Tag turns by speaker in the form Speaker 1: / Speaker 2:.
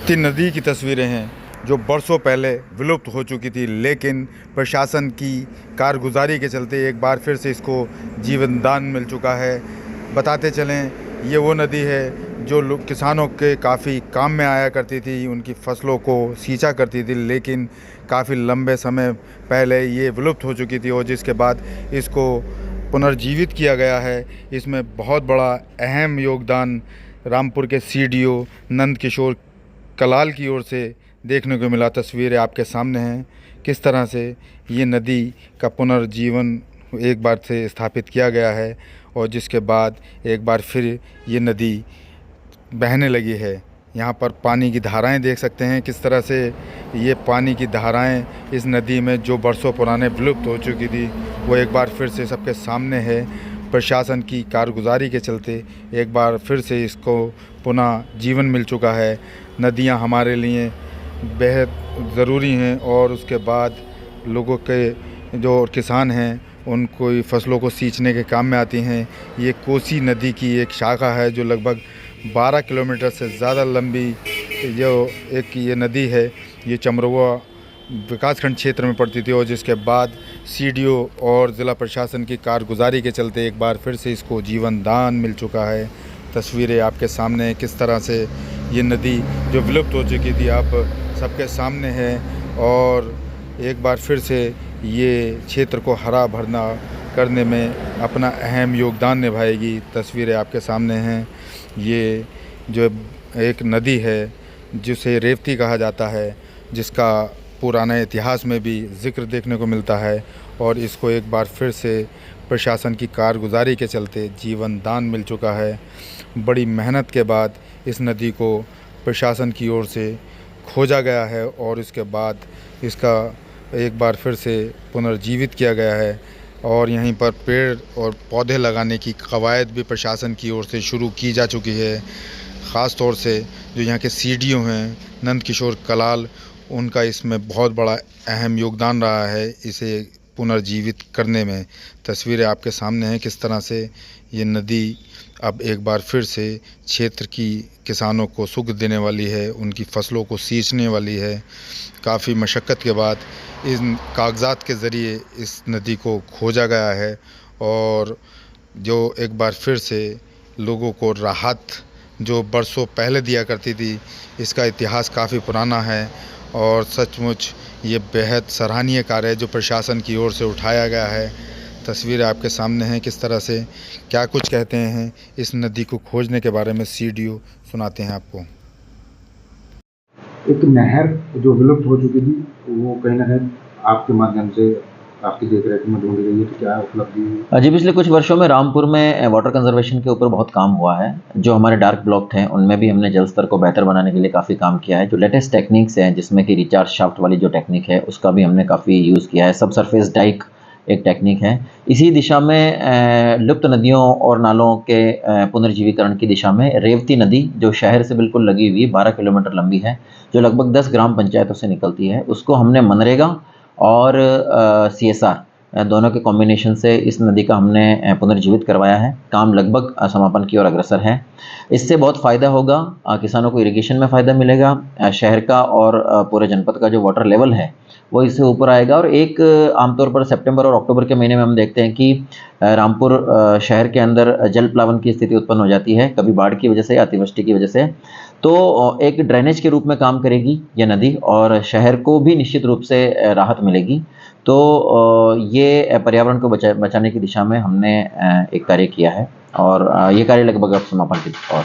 Speaker 1: तीन नदी की तस्वीरें हैं जो बरसों पहले विलुप्त हो चुकी थी, लेकिन प्रशासन की कारगुजारी के चलते एक बार फिर से इसको जीवन दान मिल चुका है। बताते चलें, ये वो नदी है जो किसानों के काफ़ी काम में आया करती थी, उनकी फसलों को सींचा करती थी, लेकिन काफ़ी लंबे समय पहले ये विलुप्त हो चुकी थी और जिसके बाद इसको पुनर्जीवित किया गया है। इसमें बहुत बड़ा अहम योगदान रामपुर के सीडीओ नंद किशोर कलाल की ओर से देखने को मिला। तस्वीरें आपके सामने हैं किस तरह से ये नदी का पुनर्जीवन एक बार से स्थापित किया गया है और जिसके बाद एक बार फिर ये नदी बहने लगी है। यहाँ पर पानी की धाराएं देख सकते हैं किस तरह से ये पानी की धाराएं इस नदी में जो बरसों पुराने विलुप्त हो चुकी थी वो एक बार फिर से सबके सामने है। प्रशासन की कारगुजारी के चलते एक बार फिर से इसको पुनः जीवन मिल चुका है। नदियाँ हमारे लिए बेहद ज़रूरी हैं और उसके बाद लोगों के जो किसान हैं उनको फसलों को सींचने के काम में आती हैं। ये कोसी नदी की एक शाखा है जो लगभग 12 किलोमीटर से ज़्यादा लंबी जो एक ये नदी है। ये चमरवा विकासखंड क्षेत्र में पड़ती थी और जिसके बाद सीडीओ और ज़िला प्रशासन की कारगुजारी के चलते एक बार फिर से इसको जीवन दान मिल चुका है। तस्वीरें आपके सामने किस तरह से ये नदी जो विलुप्त हो चुकी थी आप सबके सामने है और एक बार फिर से ये क्षेत्र को हरा भरना करने में अपना अहम योगदान निभाएगी। तस्वीरें आपके सामने हैं। ये जो एक नदी है जिसे रेवती कहा जाता है, जिसका पुराने इतिहास में भी ज़िक्र देखने को मिलता है और इसको एक बार फिर से प्रशासन की कारगुजारी के चलते जीवन दान मिल चुका है। बड़ी मेहनत के बाद इस नदी को प्रशासन की ओर से खोजा गया है और इसके बाद इसका एक बार फिर से पुनर्जीवित किया गया है और यहीं पर पेड़ और पौधे लगाने की कवायद भी प्रशासन की ओर से शुरू की जा चुकी है। ख़ास तौर से जो यहाँ के सीडीओ हैं नंद किशोर कलाल, उनका इसमें बहुत बड़ा अहम योगदान रहा है इसे पुनर्जीवित करने में। तस्वीरें आपके सामने हैं किस तरह से ये नदी अब एक बार फिर से क्षेत्र की किसानों को सुख देने वाली है, उनकी फसलों को सींचने वाली है। काफ़ी मशक्क़त के बाद इन कागज़ात के ज़रिए इस नदी को खोजा गया है और जो एक बार फिर से लोगों को राहत जो बरसों पहले दिया करती थी, इसका इतिहास काफ़ी पुराना है और सचमुच ये बेहद सराहनीय कार्य है जो प्रशासन की ओर से उठाया गया है। तस्वीरें आपके सामने हैं किस तरह से क्या कुछ कहते हैं इस नदी को खोजने के बारे में सीडीओ सुनाते हैं आपको।
Speaker 2: एक नहर जो विलुप्त हो चुकी थी वो कहीं ना कहीं आपके माध्यम से आपकी देखरेख में ढूंढी गई है, तो क्या उपलब्धि?
Speaker 3: जी, पिछले कुछ वर्षों में रामपुर में वाटर कंजर्वेशन के ऊपर बहुत काम हुआ है। जो हमारे डार्क ब्लॉक थे उनमें भी हमने जल स्तर को बेहतर बनाने के लिए काफ़ी काम किया है। जो लेटेस्ट टेक्निक्स हैं जिसमें कि रिचार्ज शाफ्ट वाली जो टेक्निक है उसका भी हमने काफ़ी यूज़ किया है। सब सरफेस डाइक एक टेक्निक है। इसी दिशा में लुप्त नदियों और नालों के पुनर्जीवीकरण की दिशा में रेवती नदी जो शहर से बिल्कुल लगी हुई 12 किलोमीटर लंबी है, जो लगभग 10 ग्राम पंचायतों से निकलती है, उसको हमने मनरेगा और CSR दोनों के कॉम्बिनेशन से इस नदी का हमने पुनर्जीवित करवाया है। काम लगभग समापन की ओर अग्रसर है। इससे बहुत फ़ायदा होगा, किसानों को इरिगेशन में फ़ायदा मिलेगा, शहर का और पूरे जनपद का जो वाटर लेवल है वो इससे ऊपर आएगा। और एक आमतौर पर सितंबर और अक्टूबर के महीने में हम देखते हैं कि रामपुर शहर के अंदर जल प्लावन की स्थिति उत्पन्न हो जाती है, कभी बाढ़ की वजह से, अतिवृष्टि की वजह से। तो एक ड्रेनेज के रूप में काम करेगी ये नदी और शहर को भी निश्चित रूप से राहत मिलेगी। तो ये पर्यावरण को बचाने की दिशा में हमने एक कार्य किया है और ये कार्य लगभग अब समापन की ओर।